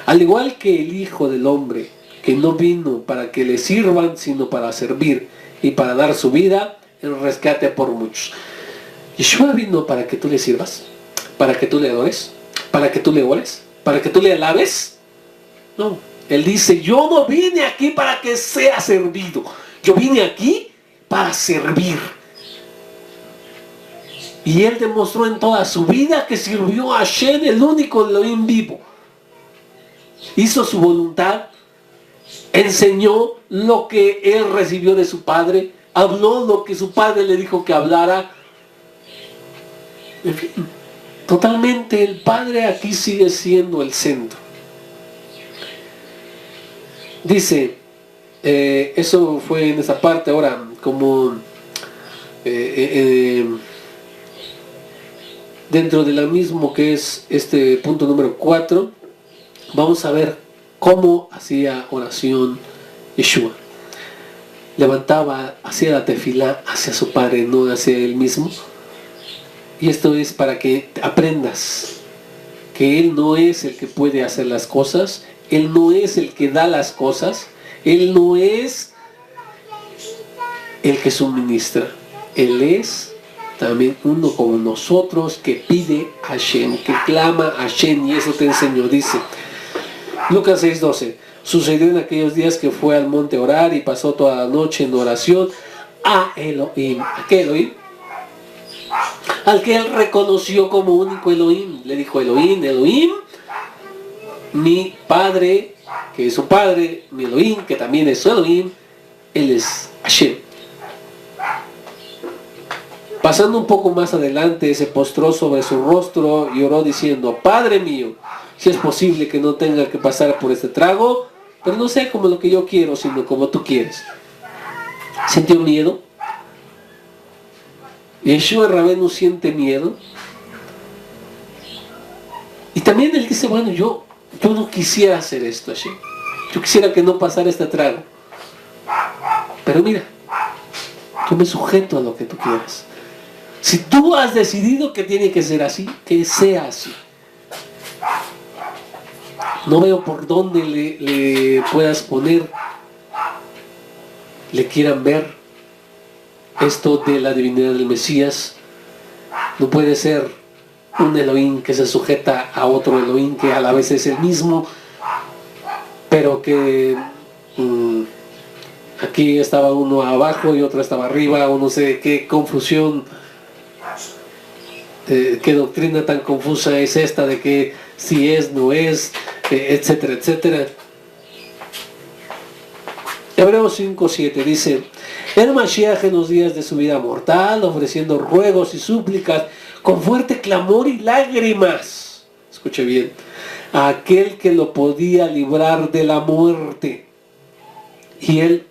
al igual que el Hijo del Hombre, que no vino para que le sirvan, sino para servir y para dar su vida en rescate por muchos. Yeshua vino para que tú le sirvas, para que tú le adores, para que tú le ores, para que tú le alabes. No, Él dice, yo no vine aquí para que sea servido, yo vine aquí para servir. Y Él demostró en toda su vida que sirvió a Hashem, el único Elohim vivo. Hizo su voluntad, enseñó lo que Él recibió de su Padre, habló lo que su Padre le dijo que hablara. En fin, totalmente el Padre aquí sigue siendo el centro. Dice, eso fue en esa parte. Ahora, como dentro de lo mismo que es este punto número 4, vamos a ver cómo hacía oración Yeshua. Levantaba, hacía la tefilá hacia su Padre, no hacia él mismo. Y esto es para que aprendas que Él no es el que puede hacer las cosas, Él no es el que da las cosas, Él no es el que suministra. Él es también uno como nosotros que pide a Hashem, que clama a Hashem, y eso te enseñó. Dice Lucas 6:12, sucedió en aquellos días que fue al monte a orar y pasó toda la noche en oración a Elohim. ¿A qué Elohim? Al que él reconoció como único Elohim. Le dijo, Elohim, Elohim, mi Padre, que es su Padre, mi Elohim, que también es su Elohim, Él es Hashem. Pasando un poco más adelante, se postró sobre su rostro y oró diciendo, Padre mío, si es posible que no tenga que pasar por este trago, pero no sea como lo que yo quiero, sino como tú quieres. ¿Sintió miedo? Yeshua Rabenu siente miedo. Y también él dice, bueno, yo no quisiera hacer esto, Hashem. Yo quisiera que no pasara este trago. Pero mira, yo me sujeto a lo que tú quieras. Si tú has decidido que tiene que ser así, que sea así. No veo por dónde le puedas poner, le quieran ver esto de la divinidad del Mesías. No puede ser un Elohim que se sujeta a otro Elohim que a la vez es el mismo, pero que aquí estaba uno abajo y otro estaba arriba, o no sé qué confusión, qué doctrina tan confusa es esta de que si es, no es, etcétera, etcétera. Hebreos 5:7 dice, el Mashiach en los días de su vida mortal, ofreciendo ruegos y súplicas con fuerte clamor y lágrimas, escuche bien, a aquel que lo podía librar de la muerte, y él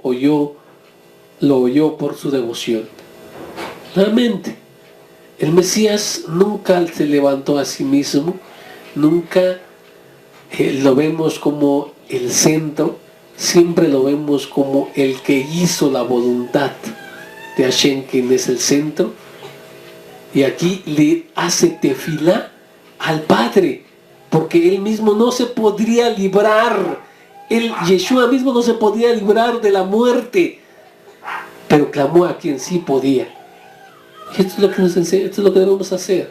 lo oyó por su devoción. Nuevamente, el Mesías nunca se levantó a sí mismo, nunca lo vemos como el centro, siempre lo vemos como el que hizo la voluntad de Hashem, quien es el centro. Y aquí le hace tefilá al Padre, porque él mismo no se podría librar, Yeshua mismo no se podía librar de la muerte, pero clamó a quien sí podía. Y esto es lo que nos enseña, esto es lo que debemos hacer.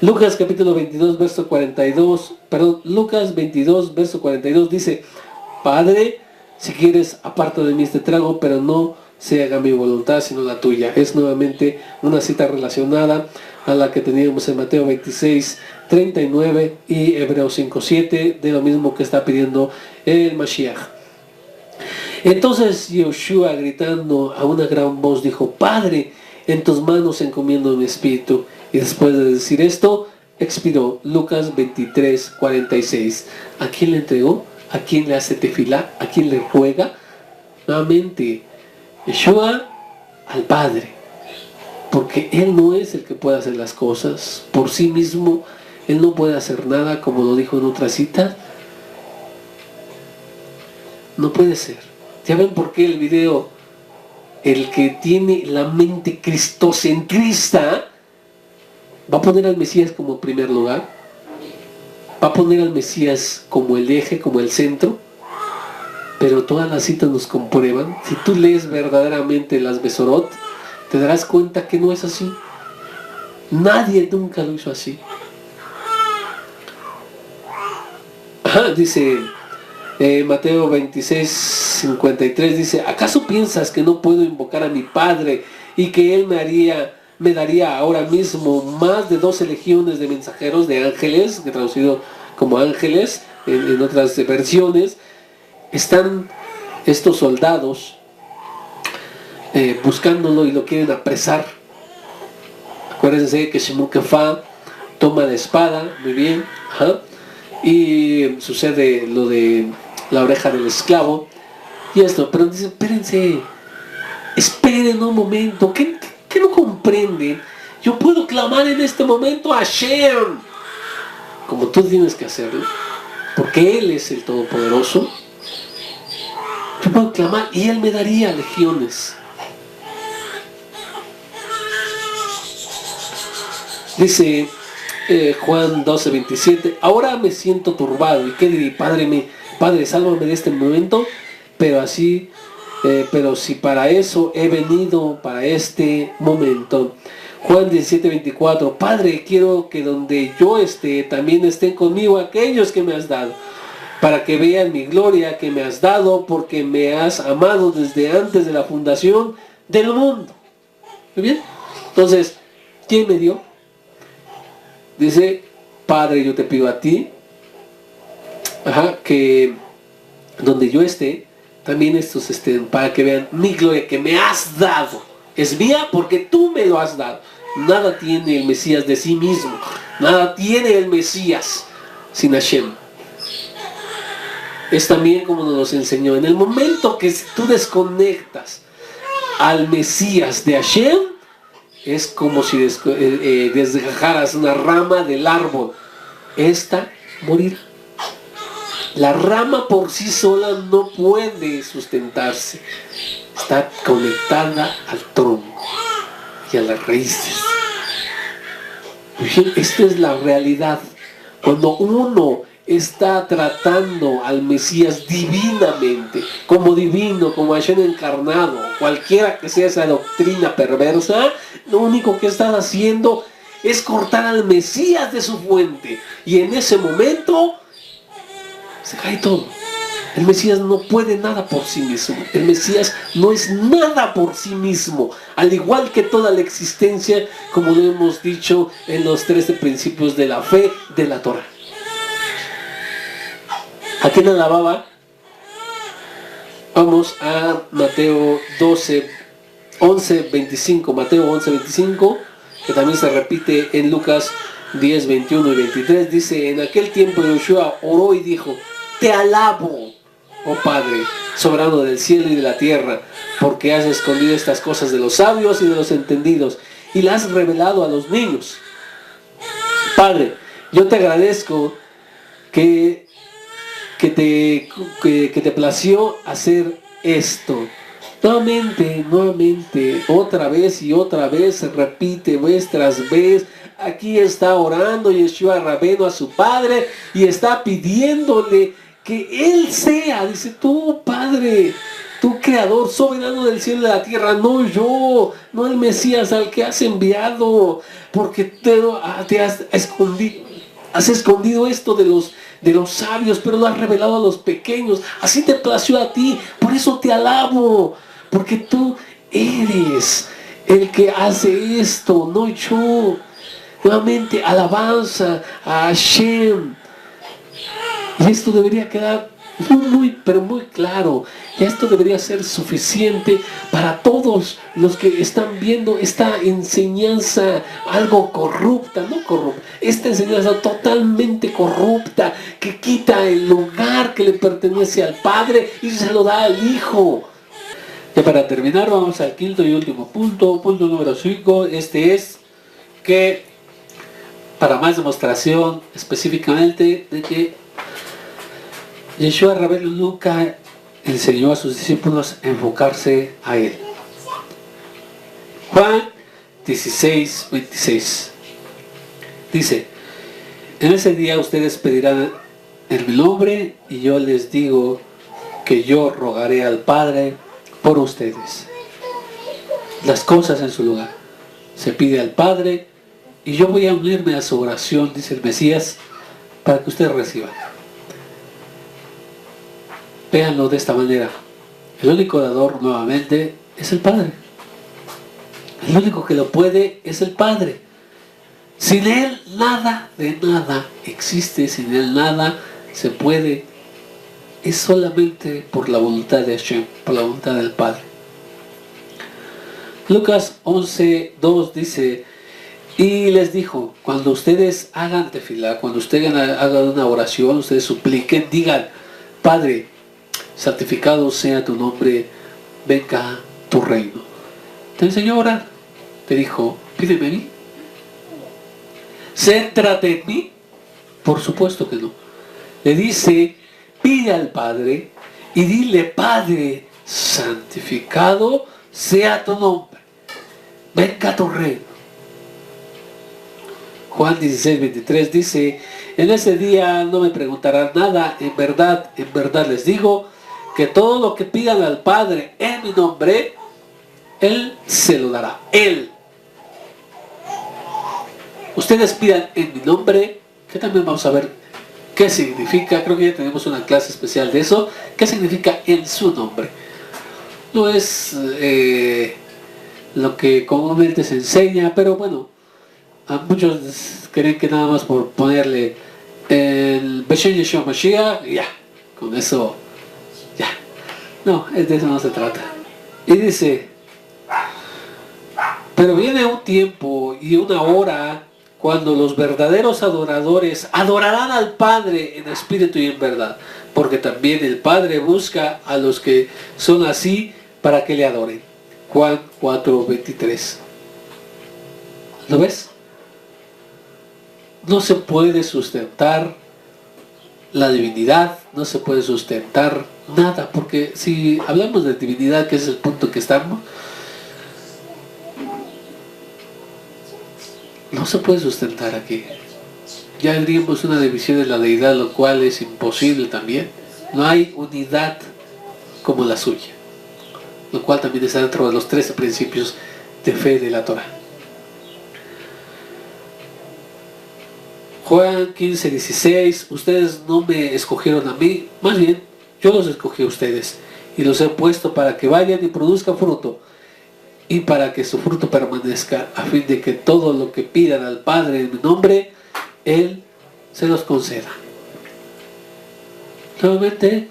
Lucas 22, verso 42 dice, Padre, si quieres, aparta de mí este trago, pero no se haga mi voluntad, sino la tuya. Es nuevamente una cita relacionada a la que teníamos en Mateo 26:39 y Hebreos 5:7, de lo mismo que está pidiendo el Mashiach. Entonces Yoshua, gritando a una gran voz, dijo: Padre, en tus manos encomiendo mi espíritu. Y después de decir esto, expiró. Lucas 23, 46. ¿A quién le entregó? ¿A quién le hace tefilá? ¿A quién le ruega? Nuevamente, Yeshua al Padre. Porque Él no es el que puede hacer las cosas por sí mismo. Él no puede hacer nada, como lo dijo en otra cita. No puede ser. ¿Ya ven por qué el video? El que tiene la mente cristocentrista va a poner al Mesías como primer lugar, va a poner al Mesías como el eje, como el centro, pero todas las citas nos comprueban. Si tú lees verdaderamente las Besorot, te darás cuenta que no es así. Nadie nunca lo hizo así. Dice Mateo 26, 53, dice: ¿acaso piensas que no puedo invocar a mi Padre y que Él me daría ahora mismo más de 12 legiones de mensajeros, de ángeles, que traducido como ángeles en otras versiones? Están estos soldados buscándolo y lo quieren apresar. Acuérdense que Shimon Kefa toma la espada, muy bien, y sucede lo de la oreja del esclavo y esto, pero dice: esperen un momento, ¿qué no comprenden? Yo puedo clamar en este momento a Hashem, como tú tienes que hacerlo, porque Él es el Todopoderoso. Yo puedo clamar y Él me daría legiones. Dice Juan 12, 27, ahora me siento turbado. ¿Y qué diré? Padre, sálvame de este momento. Pero si para eso he venido, para este momento. Juan 17, 24, Padre, quiero que donde yo esté, también estén conmigo aquellos que me has dado, para que vean mi gloria que me has dado, porque me has amado desde antes de la fundación del mundo. ¿Muy bien? Entonces, ¿quién me dio? Dice: Padre, yo te pido a ti, que donde yo esté, también estos estén, para que vean mi gloria que me has dado. Es mía porque tú me lo has dado. Nada tiene el Mesías de sí mismo. Nada tiene el Mesías sin Hashem. Es también como nos enseñó. En el momento que tú desconectas al Mesías de Hashem, es como si desgajaras una rama del árbol. Esta morirá. La rama por sí sola no puede sustentarse. Está conectada al tronco y a las raíces. Esta es la realidad. Cuando uno está tratando al Mesías divinamente, como divino, como Hashem encarnado, cualquiera que sea esa doctrina perversa, lo único que estás haciendo es cortar al Mesías de su fuente. Y en ese momento se cae todo. El Mesías no puede nada por sí mismo. El Mesías no es nada por sí mismo. Al igual que toda la existencia, como lo hemos dicho en los 13 principios de la fe de la Torah. ¿A quién alababa? Vamos a Mateo 11, 25. Mateo 11, 25, que también se repite en Lucas 10, 21 y 23. Dice: en aquel tiempo Yoshua oró y dijo: te alabo, oh Padre, soberano del cielo y de la tierra, porque has escondido estas cosas de los sabios y de los entendidos, y las has revelado a los niños. Padre, yo te agradezco que te plació hacer esto. Nuevamente, otra vez y otra vez se repite vez tras vez. Aquí está orando Yeshua Rabeno a su Padre y está pidiéndole que Él sea, dice: tú, Padre, tú creador, soberano del cielo y de la tierra, no yo, no el Mesías al que has enviado, porque te has escondido esto de los sabios, pero lo has revelado a los pequeños. Así te plació a ti, por eso te alabo, porque tú eres el que hace esto, no yo. Nuevamente, alabanza a Hashem. Y esto debería quedar Pero muy claro. Esto debería ser suficiente para todos los que están viendo esta enseñanza algo corrupta, no corrupta, esta enseñanza totalmente corrupta que quita el lugar que le pertenece al Padre y se lo da al Hijo. Y para terminar vamos al quinto y último punto, punto número 5. Este es que, para más demostración específicamente de que Yeshua Rabbeinu nunca enseñó a sus discípulos a enfocarse a Él. Juan 16, 26 dice: en ese día ustedes pedirán en mi nombre y yo les digo que yo rogaré al Padre por ustedes. Las cosas en su lugar. Se pide al Padre y yo voy a unirme a su oración, dice el Mesías, para que ustedes reciban. Véanlo de esta manera. El único dador nuevamente es el Padre. El único que lo puede es el Padre. Sin Él nada de nada existe, sin Él nada se puede. Es solamente por la voluntad de Hashem, por la voluntad del Padre. Lucas 11:2 dice: y les dijo, cuando ustedes hagan tefilá, cuando ustedes hagan una oración, ustedes supliquen, digan: Padre, santificado sea tu nombre, venga tu reino. Te enseñó a orar, te dijo: pídeme a mí, céntrate en mí. Por supuesto que no. Le dice: pide al Padre y dile: Padre, santificado sea tu nombre, venga tu reino. Juan 16:23 dice: en ese día no me preguntarán nada, en verdad les digo que todo lo que pidan al Padre en mi nombre, Él se lo dará. Él. Ustedes pidan en mi nombre, que también vamos a ver qué significa. Creo que ya tenemos una clase especial de eso. ¿Qué significa en su nombre? No es lo que comúnmente se enseña, pero bueno, a muchos creen que nada más por ponerle el Beshem Yeshua Mashiach, ya, con eso, ya. No, de eso no se trata. Y dice: pero viene un tiempo y una hora cuando los verdaderos adoradores adorarán al Padre en espíritu y en verdad, porque también el Padre busca a los que son así para que le adoren. Juan 4:23. ¿Lo ves? No se puede sustentar la divinidad, no se puede sustentar nada, porque si hablamos de divinidad, que es el punto que estamos, no se puede sustentar aquí. Ya diríamos una división de la deidad, lo cual es imposible también. No hay unidad como la suya, lo cual también está dentro de los 13 principios de fe de la Torah. Juan 15:16, ustedes no me escogieron a mí, más bien yo los escogí a ustedes y los he puesto para que vayan y produzcan fruto y para que su fruto permanezca, a fin de que todo lo que pidan al Padre en mi nombre, Él se los conceda. Nuevamente,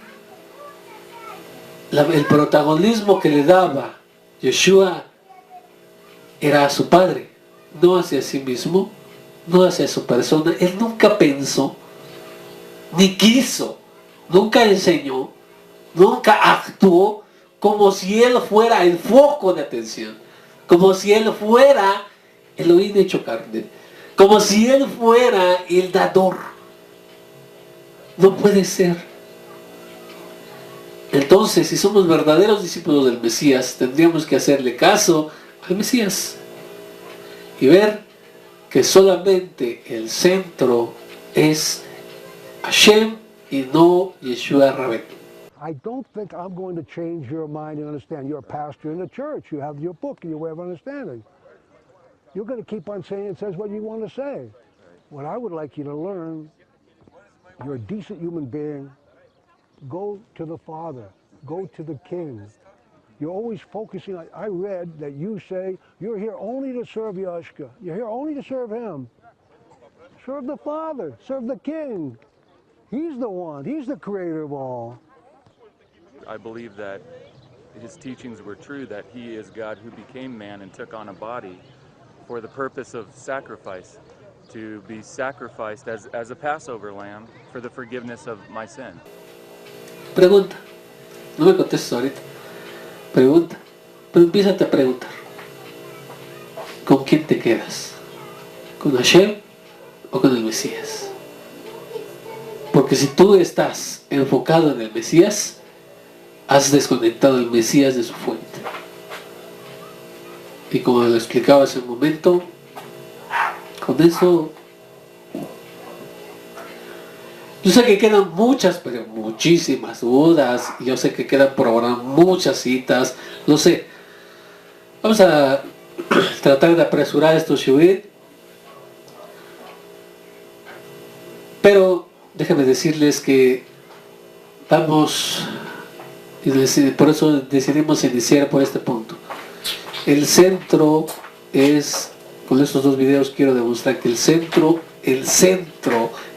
el protagonismo que le daba Yeshua era a su Padre, no hacia sí mismo, no hacia su persona. Él nunca pensó, ni quiso, nunca enseñó, nunca actuó como si Él fuera el foco de atención, como si Él fuera Elohim hecho carne, como si Él fuera el dador. No puede ser. Entonces, si somos verdaderos discípulos del Mesías, tendríamos que hacerle caso al Mesías y ver que solamente el centro es Hashem y no Yeshua Rabbeinu. I don't think I'm going to change your mind and understand. You're a pastor in the church. You have your book and your way of understanding. You're going to keep on saying it says what you want to say. What I would like you to learn, you're a decent human being. Go to the Father. Go to the King. You're always focusing. I read that you say you're here only to serve Yashka. You're here only to serve Him. Serve the Father. Serve the King. He's the one. He's the creator of all. I believe that his teachings were true, that he is God who became man and took on a body for the purpose of sacrifice, to be sacrificed as a Passover lamb for the forgiveness of my sin. Pregunta. No me contestes ahorita. Pregunta. Pero empiézate a preguntar. ¿Con quién te quedas? ¿Con Hashem o con el Mesías? Porque si tú estás enfocado en el Mesías, has desconectado al Mesías de su fuente. Y como lo explicaba hace un momento, con eso yo sé que quedan muchas, pero muchísimas dudas. Yo sé que quedan por ahora muchas citas, lo sé. Vamos a tratar de apresurar estos shiurim, pero déjenme decirles que vamos, por eso decidimos iniciar por este punto. El centro es, con estos dos videos quiero demostrar que el centro,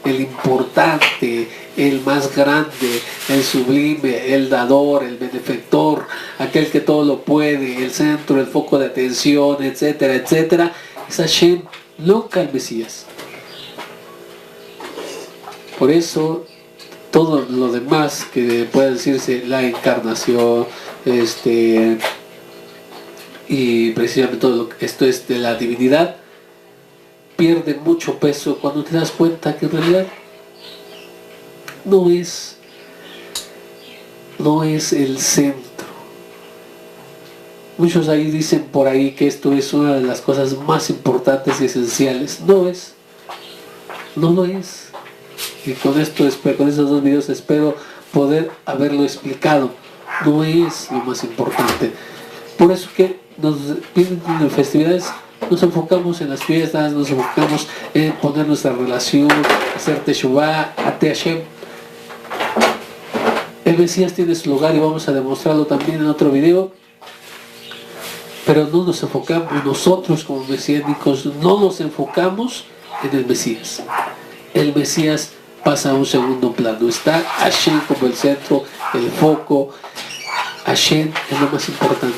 el importante, el más grande, el sublime, el dador, el benefactor, aquel que todo lo puede, el centro, el foco de atención, etcétera, etcétera, es Hashem, nunca el Mesías. Por eso todo lo demás que puede decirse, la encarnación, y precisamente todo esto es de la divinidad, pierde mucho peso cuando te das cuenta que en realidad no es el centro. Muchos ahí dicen por ahí que esto es una de las cosas más importantes y esenciales. No lo es. Y con estos dos videos espero poder haberlo explicado. No es lo más importante. Por eso que nos vienen en festividades, nos enfocamos en las fiestas, nos enfocamos en poner nuestra relación, hacer Teshuvah, ante Hashem. El Mesías tiene su lugar y vamos a demostrarlo también en otro video. Pero no nos enfocamos, nosotros como mesiánicos, no nos enfocamos en el Mesías. El Mesías pasa a un segundo plano. Está Hashem como el centro, el foco. Hashem es lo más importante.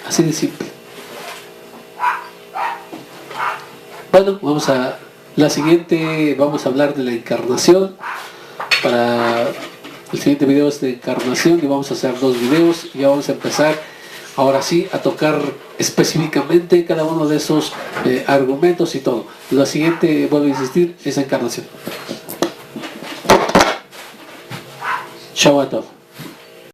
Así de simple. Bueno, vamos a la siguiente, vamos a hablar de la encarnación. Para el siguiente video es de encarnación y vamos a hacer 2 videos y ya vamos a empezar ahora sí a tocar específicamente cada uno de esos argumentos y todo. La siguiente, vuelvo a insistir, es encarnación. Shabbat Tov.